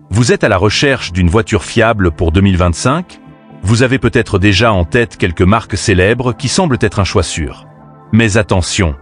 Vous êtes à la recherche d'une voiture fiable pour 2025? Vous avez peut-être déjà en tête quelques marques célèbres qui semblent être un choix sûr. Mais attention,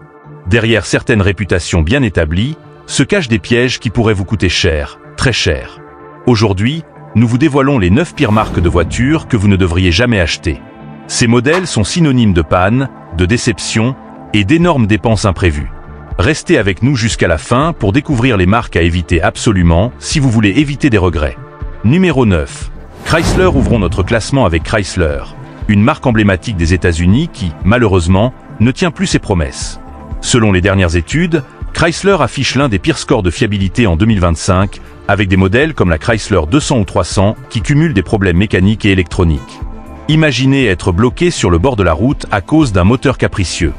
derrière certaines réputations bien établies, se cachent des pièges qui pourraient vous coûter cher, très cher. Aujourd'hui, nous vous dévoilons les 9 pires marques de voitures que vous ne devriez jamais acheter. Ces modèles sont synonymes de panne, de déception et d'énormes dépenses imprévues. Restez avec nous jusqu'à la fin pour découvrir les marques à éviter absolument si vous voulez éviter des regrets. Numéro 9. Chrysler. Ouvrons notre classement avec Chrysler, une marque emblématique des États-Unis qui, malheureusement, ne tient plus ses promesses. Selon les dernières études, Chrysler affiche l'un des pires scores de fiabilité en 2025, avec des modèles comme la Chrysler 200 ou 300 qui cumulent des problèmes mécaniques et électroniques. Imaginez être bloqué sur le bord de la route à cause d'un moteur capricieux.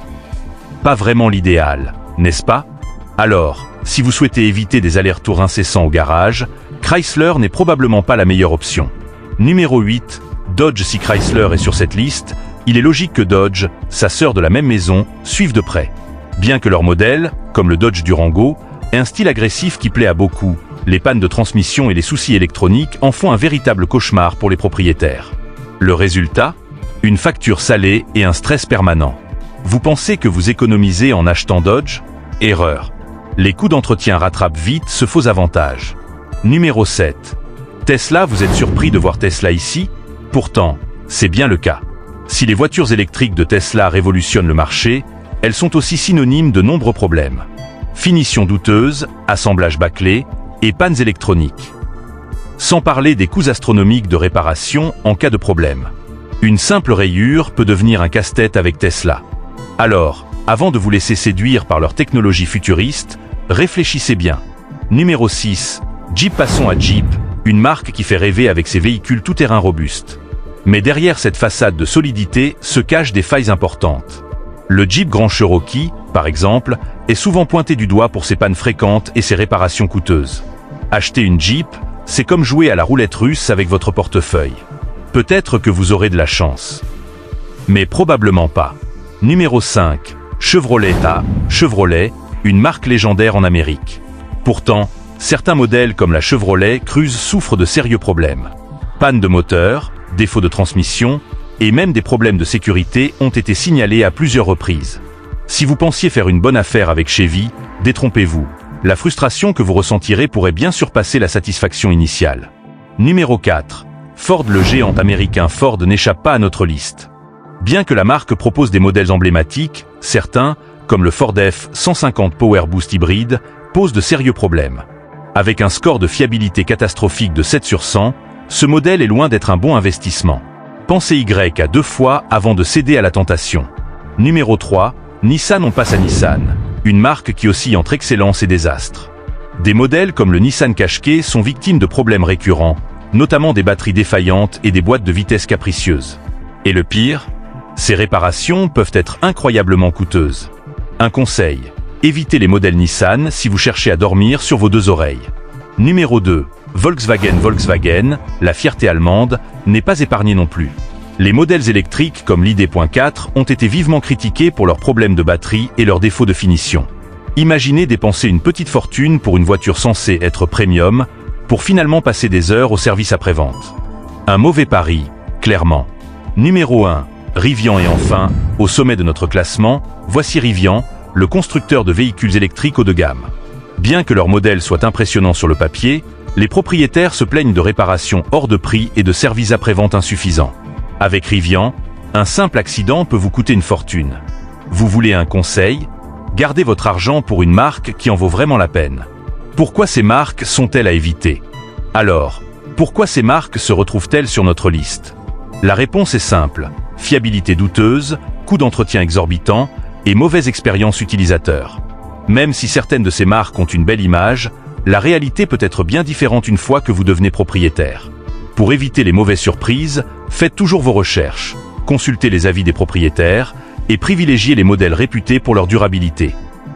Pas vraiment l'idéal, n'est-ce pas? Alors, si vous souhaitez éviter des allers-retours incessants au garage, Chrysler n'est probablement pas la meilleure option. Numéro 8. Dodge. Si Chrysler est sur cette liste, il est logique que Dodge, sa sœur de la même maison, suivent de près. Bien que leur modèle, comme le Dodge Durango, ait un style agressif qui plaît à beaucoup, les pannes de transmission et les soucis électroniques en font un véritable cauchemar pour les propriétaires. Le résultat? Une facture salée et un stress permanent. Vous pensez que vous économisez en achetant Dodge? Erreur. Les coûts d'entretien rattrapent vite ce faux avantage. Numéro 7. Tesla. Vous êtes surpris de voir Tesla ici? Pourtant, c'est bien le cas. Si les voitures électriques de Tesla révolutionnent le marché, elles sont aussi synonymes de nombreux problèmes. Finition douteuse, assemblage bâclé et pannes électroniques. Sans parler des coûts astronomiques de réparation en cas de problème. Une simple rayure peut devenir un casse-tête avec Tesla. Alors, avant de vous laisser séduire par leur technologie futuriste, réfléchissez bien. Numéro 6. Jeep. Passons à Jeep, une marque qui fait rêver avec ses véhicules tout-terrain robustes. Mais derrière cette façade de solidité se cachent des failles importantes. Le Jeep Grand Cherokee, par exemple, est souvent pointé du doigt pour ses pannes fréquentes et ses réparations coûteuses. Acheter une Jeep, c'est comme jouer à la roulette russe avec votre portefeuille. Peut-être que vous aurez de la chance. Mais probablement pas. Numéro 5. Chevrolet. Chevrolet, une marque légendaire en Amérique. Pourtant, certains modèles comme la Chevrolet Cruze souffrent de sérieux problèmes. Panne de moteur, défaut de transmission, et même des problèmes de sécurité ont été signalés à plusieurs reprises. Si vous pensiez faire une bonne affaire avec Chevy, détrompez-vous. La frustration que vous ressentirez pourrait bien surpasser la satisfaction initiale. Numéro 4. Ford. Le géant américain Ford n'échappe pas à notre liste. Bien que la marque propose des modèles emblématiques, certains, comme le Ford F-150 Power Boost hybride, posent de sérieux problèmes. Avec un score de fiabilité catastrophique de 7 sur 100, ce modèle est loin d'être un bon investissement. Pensez Y à 2 fois avant de céder à la tentation. Numéro 3. Nissan. On passe à Nissan, une marque qui oscille entre excellence et désastre. Des modèles comme le Nissan Qashqai sont victimes de problèmes récurrents, notamment des batteries défaillantes et des boîtes de vitesse capricieuses. Et le pire? Ces réparations peuvent être incroyablement coûteuses. Un conseil, évitez les modèles Nissan si vous cherchez à dormir sur vos 2 oreilles. Numéro 2. Volkswagen. Volkswagen, la fierté allemande, n'est pas épargnée non plus. Les modèles électriques comme l'ID.4 ont été vivement critiqués pour leurs problèmes de batterie et leurs défauts de finition. Imaginez dépenser une petite fortune pour une voiture censée être premium, pour finalement passer des heures au service après-vente. Un mauvais pari, clairement. Numéro 1. Rivian. Et enfin, au sommet de notre classement, voici Rivian, le constructeur de véhicules électriques haut de gamme. Bien que leur modèle soit impressionnant sur le papier, les propriétaires se plaignent de réparations hors de prix et de services après-vente insuffisants. Avec Rivian, un simple accident peut vous coûter une fortune. Vous voulez un conseil? Gardez votre argent pour une marque qui en vaut vraiment la peine. Pourquoi ces marques sont-elles à éviter? Alors, pourquoi ces marques se retrouvent-elles sur notre liste? La réponse est simple: fiabilité douteuse, coût d'entretien exorbitant et mauvaise expérience utilisateur. Même si certaines de ces marques ont une belle image, la réalité peut être bien différente une fois que vous devenez propriétaire. Pour éviter les mauvaises surprises, faites toujours vos recherches, consultez les avis des propriétaires et privilégiez les modèles réputés pour leur durabilité.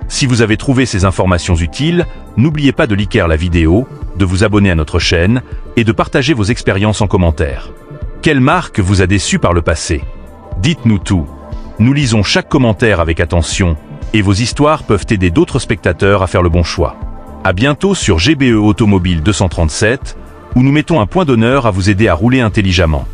Si vous avez trouvé ces informations utiles, n'oubliez pas de liker la vidéo, de vous abonner à notre chaîne et de partager vos expériences en commentaire. Quelle marque vous a déçu par le passé? Dites-nous tout. Nous lisons chaque commentaire avec attention et vos histoires peuvent aider d'autres spectateurs à faire le bon choix. À bientôt sur GBE Automobile 237 où nous mettons un point d'honneur à vous aider à rouler intelligemment.